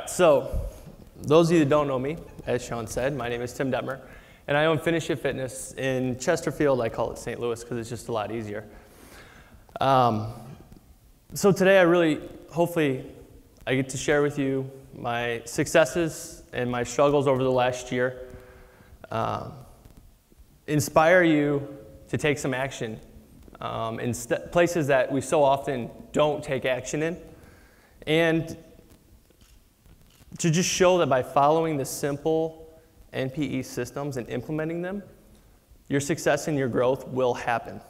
right, so those of you that don't know me, as Sean said, my name is Tim Detmer, and I own Finish It Fitness in Chesterfield. I call it St. Louis because it's just a lot easier. So today hopefully, I get to share with you my successes and my struggles over the last year, inspire you to take some action in places that we so often don't take action in, and to just show that by following the simple NPE systems and implementing them, your success and your growth will happen.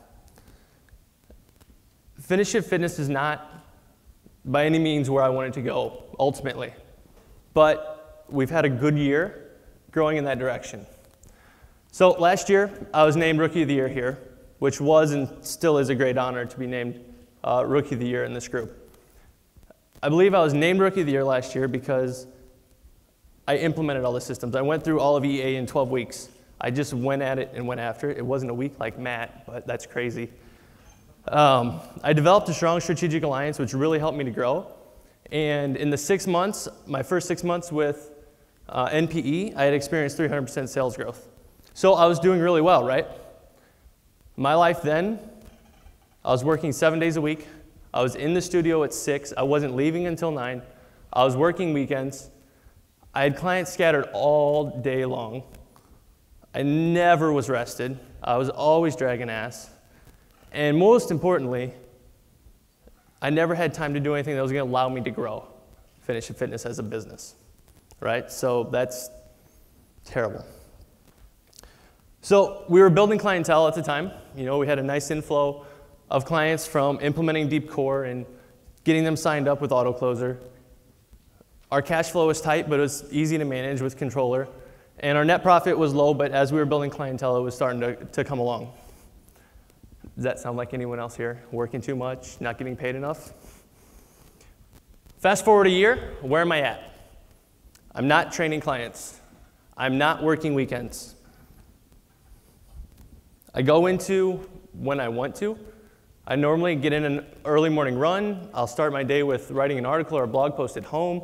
Finish It Fitness is not by any means where I wanted to go ultimately, but we've had a good year growing in that direction. So last year, I was named Rookie of the Year here, which was and still is a great honor to be named Rookie of the Year in this group. I believe I was named Rookie of the Year last year because I implemented all the systems. I went through all of EA in 12 weeks. I just went at it and went after it. It wasn't a week like Matt, but that's crazy. I developed a strong strategic alliance, which really helped me to grow. And in the 6 months, my first 6 months with NPE, I had experienced 300% sales growth. So I was doing really well, right? My life then, I was working 7 days a week. I was in the studio at 6. I wasn't leaving until 9. I was working weekends. I had clients scattered all day long. I never was rested. I was always dragging ass. And most importantly, I never had time to do anything that was going to allow me to grow Finish It Fitness as a business, right? So that's terrible. So we were building clientele at the time. You know, we had a nice inflow of clients from implementing Deep Core and getting them signed up with AutoCloser. Our cash flow was tight, but it was easy to manage with Controller. And our net profit was low, but as we were building clientele, it was starting to come along. Does that sound like anyone else here? Working too much, not getting paid enough? Fast forward a year, where am I at? I'm not training clients. I'm not working weekends. I go into when I want to. I normally get in an early morning run. I'll start my day with writing an article or a blog post at home.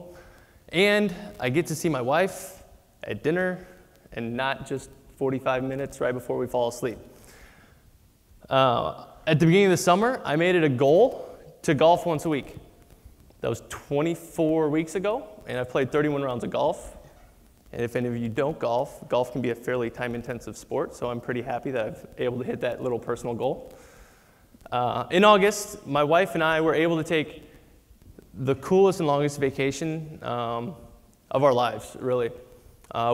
And I get to see my wife at dinner and not just 45 minutes right before we fall asleep. At the beginning of the summer, I made it a goal to golf once a week. That was 24 weeks ago, and I've played 31 rounds of golf. And if any of you don't golf, golf can be a fairly time-intensive sport, so I'm pretty happy that I've been able to hit that little personal goal. In August, my wife and I were able to take the coolest and longest vacation of our lives, really.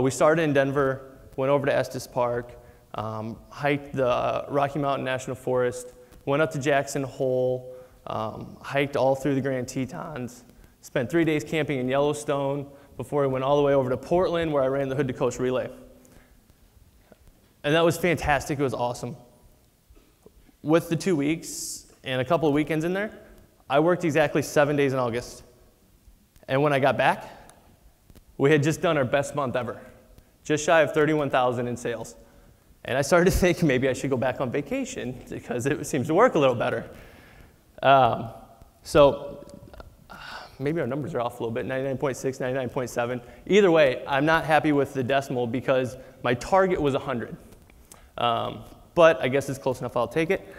We started in Denver, went over to Estes Park, hiked the Rocky Mountain National Forest, went up to Jackson Hole, hiked all through the Grand Tetons, spent 3 days camping in Yellowstone before we went all the way over to Portland where I ran the Hood to Coast Relay. And that was fantastic, it was awesome. With the 2 weeks and a couple of weekends in there, I worked exactly 7 days in August. And when I got back, we had just done our best month ever, just shy of 31,000 in sales. And I started to think maybe I should go back on vacation because it seems to work a little better. So maybe our numbers are off a little bit, 99.6, 99.7. Either way, I'm not happy with the decimal because my target was 100. But I guess it's close enough, I'll take it.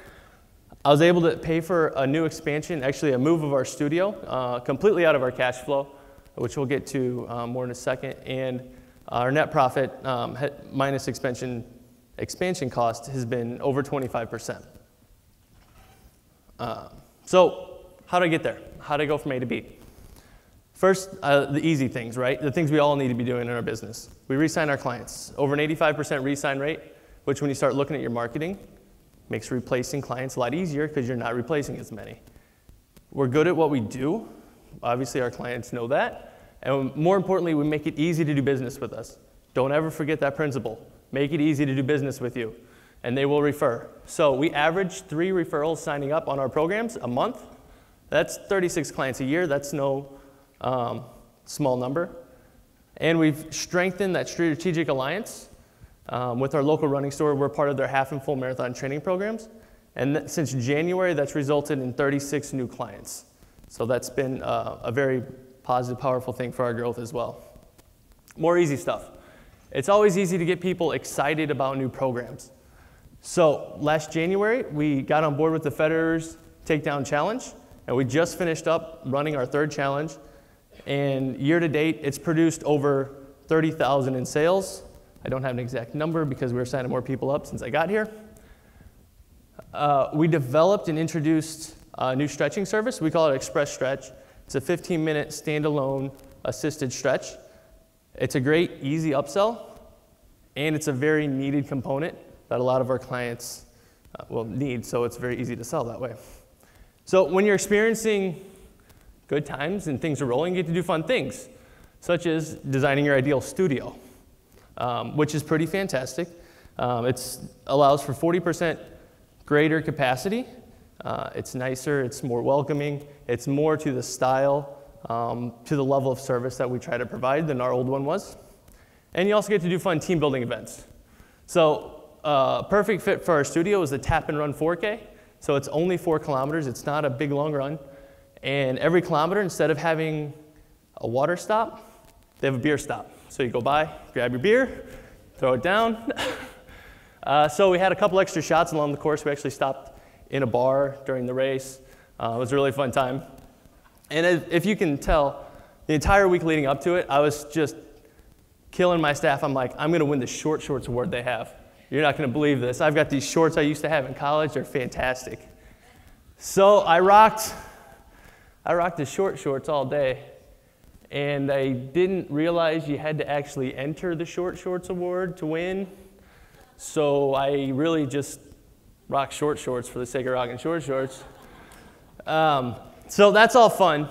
I was able to pay for a new expansion, actually a move of our studio, completely out of our cash flow, which we'll get to more in a second. And our net profit minus expansion cost has been over 25%. So how did I get there? How did I go from A to B? First, the easy things, right? The things we all need to be doing in our business. We re-sign our clients. Over an 85% re-sign rate, which when you start looking at your marketing, makes replacing clients a lot easier because you're not replacing as many. We're good at what we do. Obviously, our clients know that. And more importantly, we make it easy to do business with us. Don't ever forget that principle. Make it easy to do business with you, and they will refer. So we average 3 referrals signing up on our programs a month. That's 36 clients a year. That's no small number. And we've strengthened that strategic alliance with our local running store. We're part of their half and full marathon training programs. And since January, that's resulted in 36 new clients. So that's been a very positive, powerful thing for our growth as well. More easy stuff. It's always easy to get people excited about new programs. So last January, we got on board with the Federer's Takedown Challenge, and we just finished up running our third challenge. And year to date, it's produced over 30,000 in sales. I don't have an exact number because we were signing more people up since I got here. We developed and introduced a new stretching service. We call it Express Stretch. It's a 15-minute standalone assisted stretch. It's a great, easy upsell, and it's a very needed component that a lot of our clients need, so it's very easy to sell that way. So when you're experiencing good times and things are rolling, you get to do fun things, such as designing your ideal studio, which is pretty fantastic. It allows for 40% greater capacity. It's nicer, it's more welcoming, it's more to the style, to the level of service that we try to provide than our old one was. And you also get to do fun team building events. So perfect fit for our studio is the Tap and Run 4K. So it's only 4 kilometers, it's not a big long run. And every kilometer, instead of having a water stop, they have a beer stop. So you go by, grab your beer, throw it down. So we had a couple extra shots along the course. We actually stopped in a bar during the race. It was a really fun time. And if you can tell, the entire week leading up to it, I was just killing my staff. I'm like, I'm gonna win the short shorts award they have. You're not gonna believe this. I've got these shorts I used to have in college. They're fantastic. So I rocked the short shorts all day, and I didn't realize you had to actually enter the short shorts award to win. So I really just rock short shorts for the sake of rocking short shorts. So that's all fun,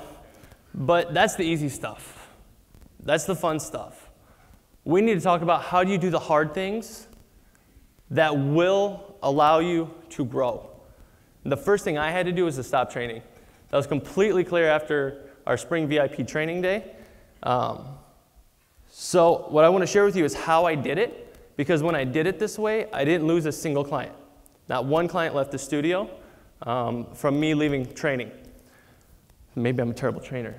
but that's the easy stuff. That's the fun stuff. We need to talk about how do you do the hard things that will allow you to grow. And the first thing I had to do was to stop training. That was completely clear after our spring VIP training day. So what I want to share with you is how I did it, because when I did it this way, I didn't lose a single client. Not one client left the studio from me leaving training. Maybe I'm a terrible trainer.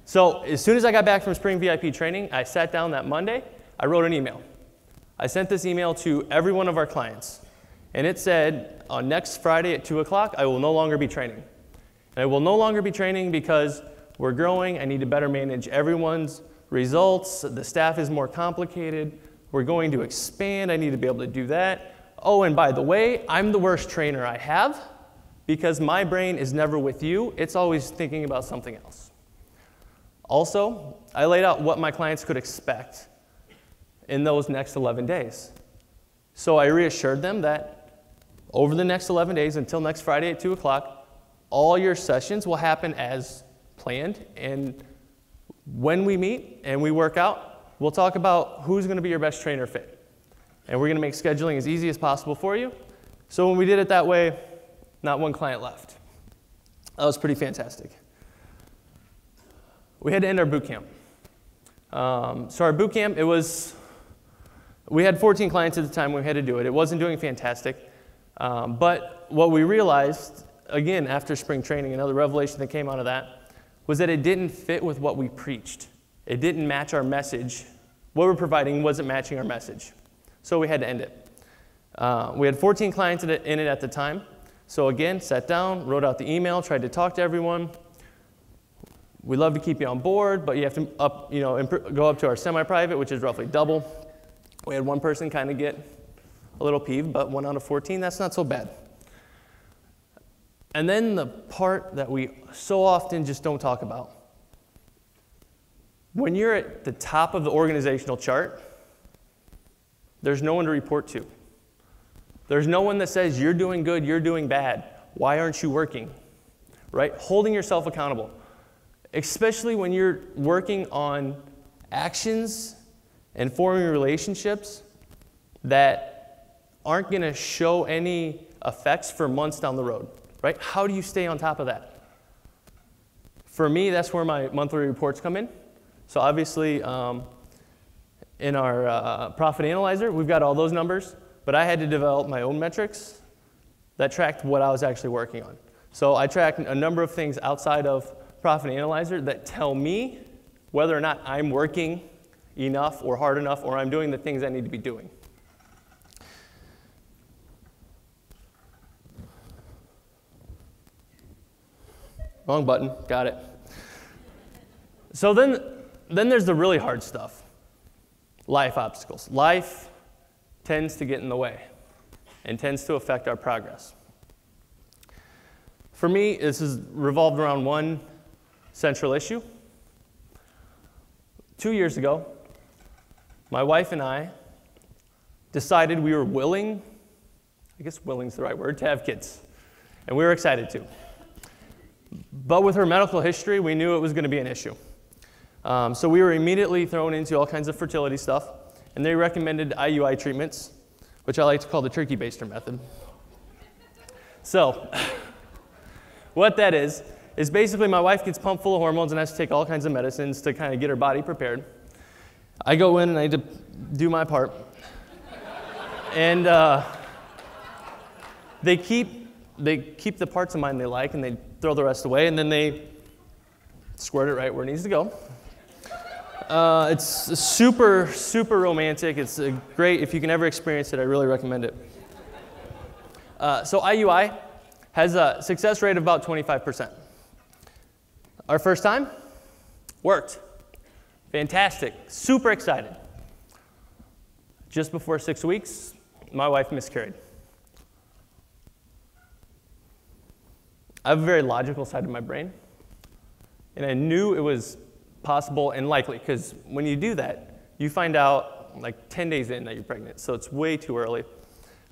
So as soon as I got back from spring VIP training, I sat down that Monday, I wrote an email. I sent this email to every one of our clients, and it said, on next Friday at 2 o'clock, I will no longer be training. And I will no longer be training because we're growing, I need to better manage everyone's results, the staff is more complicated, we're going to expand, I need to be able to do that. Oh, and by the way, I'm the worst trainer I have because my brain is never with you, it's always thinking about something else. Also, I laid out what my clients could expect in those next 11 days. So I reassured them that over the next 11 days until next Friday at 2 o'clock, all your sessions will happen as planned, and when we meet and we work out, we'll talk about who's going to be your best trainer fit. And we're going to make scheduling as easy as possible for you. So when we did it that way, not one client left. That was pretty fantastic. We had to end our boot camp. So our boot camp, we had 14 clients at the time when we had to do it. It wasn't doing fantastic. But what we realized, again, after spring training, another revelation that came out of that, was that it didn't fit with what we preached. It didn't match our message. What we're providing wasn't matching our message. So we had to end it. We had 14 clients in it at the time. So again, sat down, wrote out the email, tried to talk to everyone. We love to keep you on board, but you have to go up to our semi-private, which is roughly double. We had one person kind of get a little peeved, but 1 out of 14, that's not so bad. And then the part that we so often just don't talk about. When you're at the top of the organizational chart, there's no one to report to. There's no one that says, you're doing good, you're doing bad. Why aren't you working? Right? Holding yourself accountable. Especially when you're working on actions and forming relationships that aren't going to show any effects for months down the road. Right? How do you stay on top of that? For me, that's where my monthly reports come in. So obviously, in our profit analyzer, we've got all those numbers, but I had to develop my own metrics that tracked what I was actually working on. So I tracked a number of things outside of profit analyzer that tell me whether or not I'm working enough or hard enough or I'm doing the things I need to be doing. Wrong button, got it. So then there's the really hard stuff. Life obstacles. Life tends to get in the way and tends to affect our progress. For me, this is revolved around one central issue. 2 years ago, my wife and I decided we were willing, I guess willing's the right word, to have kids. And we were excited to. But with her medical history, we knew it was going to be an issue. So we were immediately thrown into all kinds of fertility stuff, and they recommended IUI treatments, which I like to call the turkey baster method. So what that is basically my wife gets pumped full of hormones and has to take all kinds of medicines to kind of get her body prepared. I go in and I do my part. And they keep the parts of mine they like and they throw the rest away, and then they squirt it right where it needs to go. It's super, super romantic. It's great. If you can ever experience it, I really recommend it. So IUI has a success rate of about 25%. Our first time, worked. Fantastic. Super excited. Just before 6 weeks, my wife miscarried. I have a very logical side of my brain, and I knew it was possible and likely, because when you do that, you find out like 10 days in that you're pregnant, so it's way too early.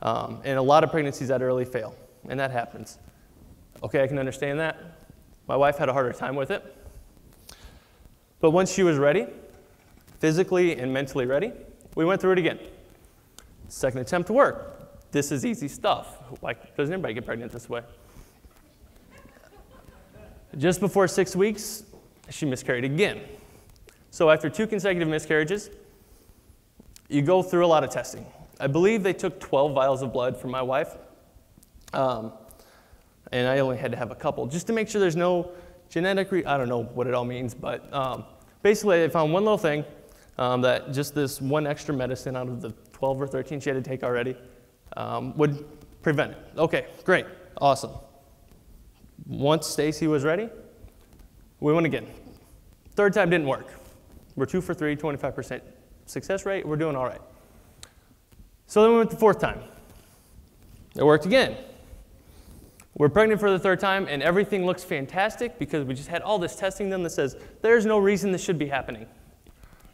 And a lot of pregnancies that early fail, and that happens. Okay, I can understand that. My wife had a harder time with it. But once she was ready, physically and mentally ready, we went through it again. Second attempt to work. This is easy stuff. Like, doesn't anybody get pregnant this way? Just before 6 weeks, she miscarried again. So after 2 consecutive miscarriages, you go through a lot of testing. I believe they took 12 vials of blood from my wife, and I only had to have a couple, just to make sure there's no genetic, I don't know what it all means, but basically they found one little thing, that just this one extra medicine out of the 12 or 13 she had to take already would prevent it. Okay, great, awesome. Once Stacy was ready, we went again. Third time didn't work. We're 2 for 3, 25% success rate. We're doing all right. So then we went the fourth time. It worked again. We're pregnant for the third time, and everything looks fantastic because we just had all this testing done that says there's no reason this should be happening.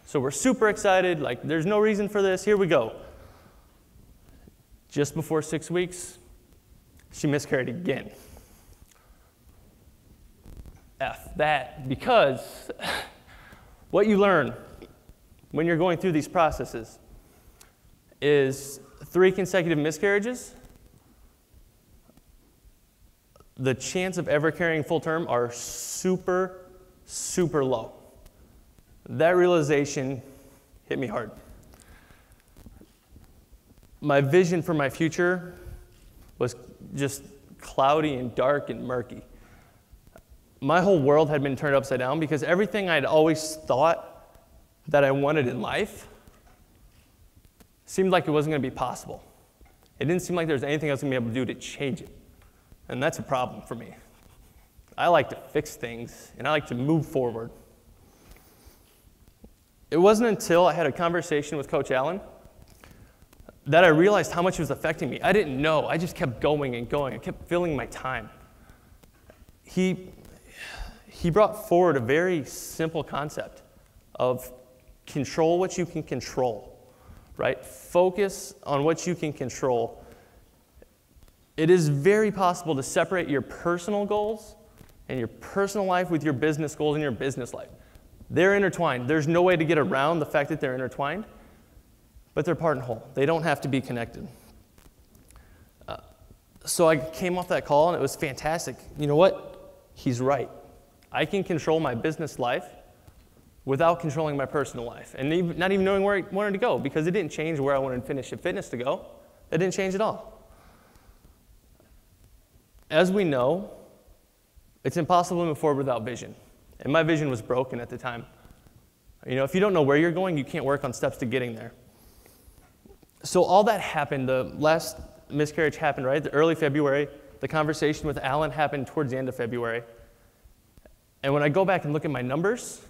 So we're super excited, like there's no reason for this. Here we go. Just before 6 weeks, she miscarried again. F that, because what you learn when you're going through these processes is 3 consecutive miscarriages, the chance of ever carrying full term are super, super low. That realization hit me hard. My vision for my future was just cloudy and dark and murky. My whole world had been turned upside down because everything I'd always thought that I wanted in life seemed like it wasn't going to be possible. It didn't seem like there was anything I was going to be able to do to change it. And that's a problem for me. I like to fix things, and I like to move forward. It wasn't until I had a conversation with Coach Allen that I realized how much it was affecting me. I didn't know. I just kept going and going. I kept filling my time. He brought forward a very simple concept of control what you can control, right? Focus on what you can control. It is very possible to separate your personal goals and your personal life with your business goals and your business life. They're intertwined. There's no way to get around the fact that they're intertwined, but they're part and whole. They don't have to be connected. So I came off that call, and it was fantastic. You know what? He's right. I can control my business life without controlling my personal life, and not even knowing where I wanted to go, because it didn't change where I wanted Finish It Fitness to go. It didn't change at all. As we know, it's impossible to move forward without vision. And my vision was broken at the time. You know, if you don't know where you're going, you can't work on steps to getting there. So all that happened. The last miscarriage happened, right? Early February. The conversation with Alan happened towards the end of February. And when I go back and look at my numbers,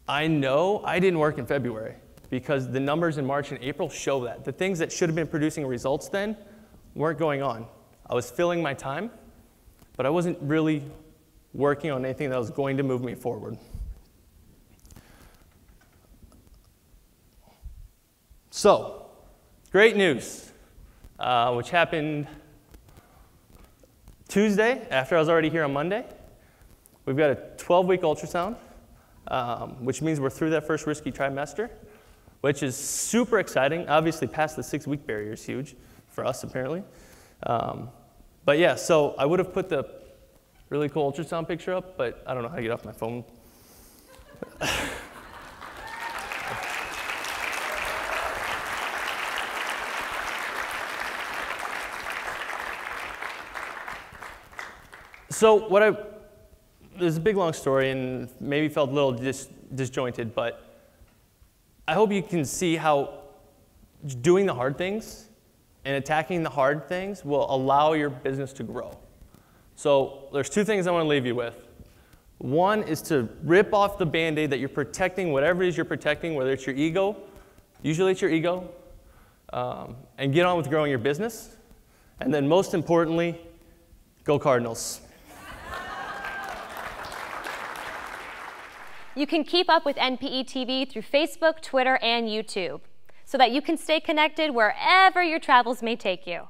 I know I didn't work in February because the numbers in March and April show that. The things that should have been producing results then weren't going on. I was filling my time, but I wasn't really working on anything that was going to move me forward. So, great news, which happened Tuesday after I was already here on Monday. We've got a 12-week ultrasound, which means we're through that first risky trimester, which is super exciting. Obviously, past the 6-week barrier is huge for us, apparently. But yeah, so I would have put the really cool ultrasound picture up, but I don't know how to get off my phone. So there's a big long story and maybe felt a little disjointed, but I hope you can see how doing the hard things and attacking the hard things will allow your business to grow. So there's 2 things I want to leave you with. One is to rip off the Band-Aid that you're protecting, whatever it is you're protecting, whether it's your ego, usually it's your ego, and get on with growing your business. And then most importantly, go Cardinals. You can keep up with NPE TV through Facebook, Twitter, and YouTube so that you can stay connected wherever your travels may take you.